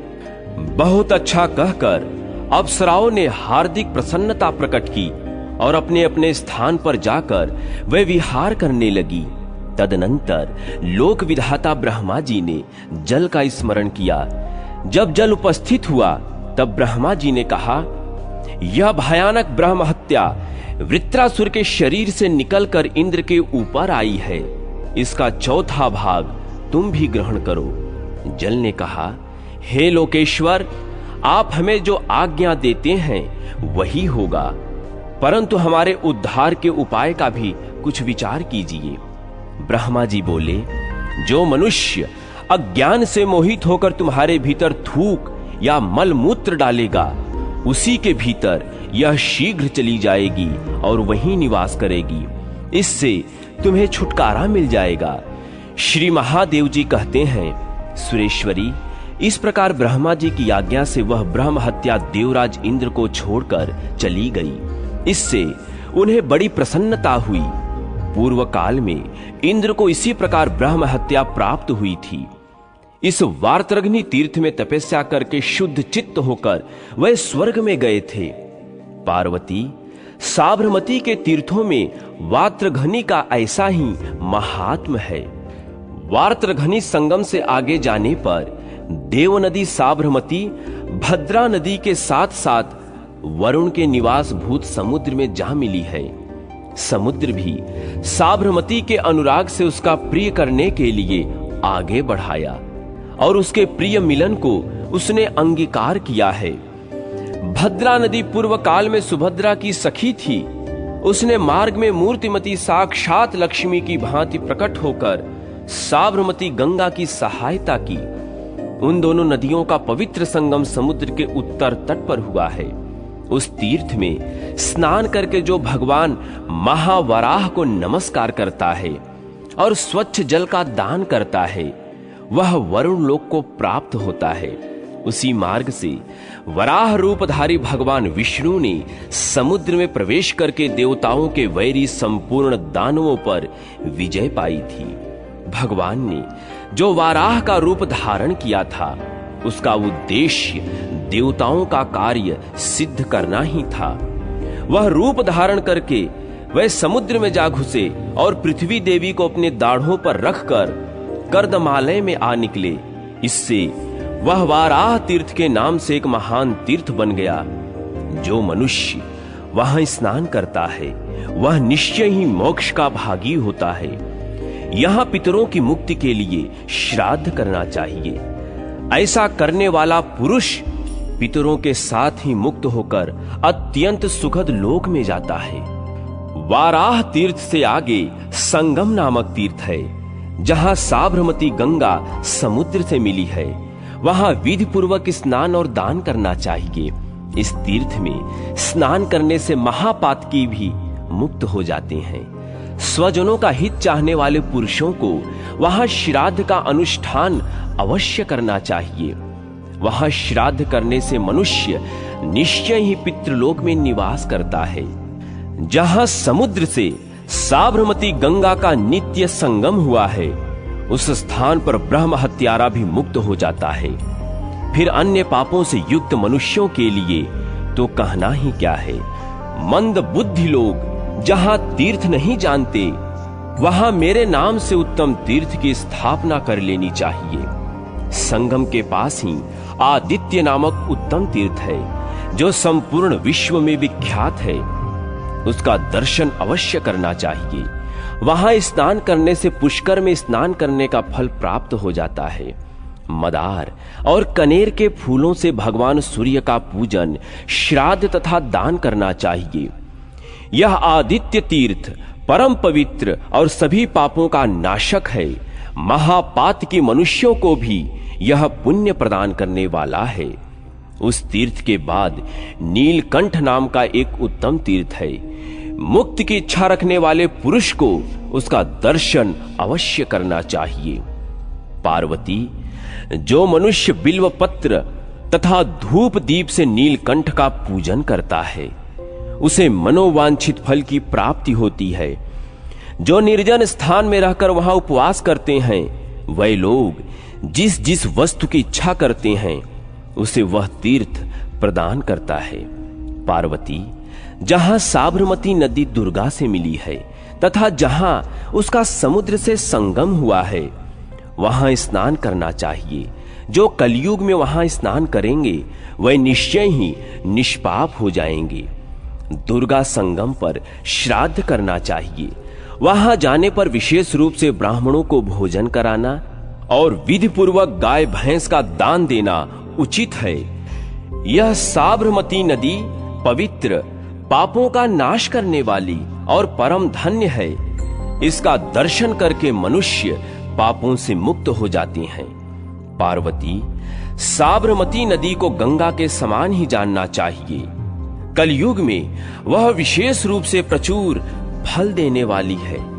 बहुत अच्छा कहकर अप्सराओं ने हार्दिक प्रसन्नता प्रकट की और अपने अपने स्थान पर जाकर वे विहार करने लगी। तदनंतर लोक विधाता ब्रह्मा जी ने जल का स्मरण किया। जब जल उपस्थित हुआ तब ब्रह्मा जी ने कहा, यह भयानक ब्रह्म हत्या वृत्रासुर के शरीर से निकलकर इंद्र के ऊपर आई है। इसका चौथा भाग तुम भी ग्रहण करो। जल ने कहा, हे लोकेश्वर, आप हमें जो आज्ञा देते हैं वही होगा, परंतु हमारे उद्धार के उपाय का भी कुछ विचार कीजिए। ब्रह्मा जी बोले, जो मनुष्य अज्ञान से मोहित होकर तुम्हारे भीतर थूक या मल मूत्र डालेगा, उसी के भीतर यह शीघ्र चली जाएगी और वहीं निवास करेगी। इससे तुम्हें छुटकारा मिल जाएगा। श्री महादेव जी कहते हैं, सुरेश्वरी, इस प्रकार ब्रह्मा जी की आज्ञा से वह ब्रह्म हत्या देवराज इंद्र को छोड़कर चली गई। इससे उन्हें बड़ी प्रसन्नता हुई। पूर्व काल में इंद्र को इसी प्रकार ब्रह्म हत्या प्राप्त हुई थी। इस वार्तरघ्नि तीर्थ में तपस्या करके शुद्ध चित्त होकर वह स्वर्ग में गए थे। पार्वती, साबरमती के तीर्थों में वार्तरघ्नि का ऐसा ही महात्म है। वार्तरघ्नि संगम से आगे जाने पर देव नदी साबरमती भद्रा नदी के साथ साथ वरुण के निवास भूत समुद्र में जा मिली है। समुद्र भी साबरमती के अनुराग से उसका प्रिय करने के लिए आगे बढ़ाया और उसके प्रिय मिलन को उसने अंगीकार किया है। भद्रा नदी पूर्व काल में सुभद्रा की सखी थी। उसने मार्ग में मूर्तिमती साक्षात लक्ष्मी की भांति प्रकट होकर साबरमती गंगा की सहायता की। उन दोनों नदियों का पवित्र संगम समुद्र के उत्तर तट पर हुआ है। उस तीर्थ में स्नान करके जो भगवान महावराह को नमस्कार करता है और स्वच्छ जल का दान करता है, वह वरुण लोक को प्राप्त होता है। उसी मार्ग से वराह रूपधारी भगवान विष्णु ने समुद्र में प्रवेश करके देवताओं के वैरी संपूर्ण दानवों पर विजय पाई थी। भगवान ने जो वाराह का रूप धारण किया था, उसका उद्देश्य देवताओं का कार्य सिद्ध करना ही था। वह रूप धारण करके वह समुद्र में जा घुसे और पृथ्वी देवी को अपने दाढ़ों पर रखकर कर्दमालय में आ निकले। इससे वह वाराह तीर्थ के नाम से एक महान तीर्थ बन गया। जो मनुष्य वहां स्नान करता है वह निश्चय ही मोक्ष का भागी होता है। यहां पितरों की मुक्ति के लिए श्राद्ध करना चाहिए। ऐसा करने वाला पुरुष पितरों के साथ ही मुक्त होकर अत्यंत सुखद लोक में जाता है। वाराह तीर्थ से आगे संगम नामक तीर्थ है, जहां साबरमती गंगा समुद्र से मिली है। वहां विधि पूर्वक स्नान और दान करना चाहिए। इस तीर्थ में स्नान करने से महापातकी भी मुक्त हो जाते हैं। स्वजनों का हित चाहने वाले पुरुषों को वहां श्राद्ध का अनुष्ठान अवश्य करना चाहिए। वहां श्राद्ध करने से मनुष्य निश्चय ही पितृलोक में निवास करता है। जहां समुद्र से साबरमती गंगा का नित्य संगम हुआ है, उस स्थान पर ब्रह्म हत्यारा भी मुक्त हो जाता है। फिर अन्य पापों से युक्त मनुष्यों के लिए तो कहना ही क्या है। मंद बुद्धि लोग जहां तीर्थ नहीं जानते, वहां मेरे नाम से उत्तम तीर्थ की स्थापना कर लेनी चाहिए। संगम के पास ही आदित्य नामक उत्तम तीर्थ है, जो संपूर्ण विश्व में विख्यात है। उसका दर्शन अवश्य करना चाहिए। वहां स्नान करने से पुष्कर में स्नान करने का फल प्राप्त हो जाता है। मदार और कनेर के फूलों से भगवान सूर्य का पूजन, श्राद्ध तथा दान करना चाहिए। यह आदित्य तीर्थ परम पवित्र और सभी पापों का नाशक है। महापातकी मनुष्यों को भी यह पुण्य प्रदान करने वाला है। उस तीर्थ के बाद नीलकंठ नाम का एक उत्तम तीर्थ है। मुक्ति की इच्छा रखने वाले पुरुष को उसका दर्शन अवश्य करना चाहिए। पार्वती, जो मनुष्य बिल्व पत्र तथा धूप दीप से नीलकंठ का पूजन करता है, उसे मनोवांछित फल की प्राप्ति होती है। जो निर्जन स्थान में रहकर वहां उपवास करते हैं, वह लोग जिस जिस वस्तु की इच्छा करते हैं, उसे वह तीर्थ प्रदान करता है। पार्वती, जहां साबरमती नदी दुर्गा से मिली है तथा जहां उसका समुद्र से संगम हुआ है, वहां स्नान करना चाहिए। जो कलयुग में वहां स्नान करेंगे, वह निश्चय ही निष्पाप हो जाएंगे। दुर्गा संगम पर श्राद्ध करना चाहिए। वहां जाने पर विशेष रूप से ब्राह्मणों को भोजन कराना और विधि पूर्वक गाय भैंस का दान देना उचित है। यह साबरमती नदी पवित्र, पापों का नाश करने वाली और परम धन्य है। इसका दर्शन करके मनुष्य पापों से मुक्त हो जाते हैं। पार्वती, साबरमती नदी को गंगा के समान ही जानना चाहिए। कलयुग में वह विशेष रूप से प्रचुर फल देने वाली है।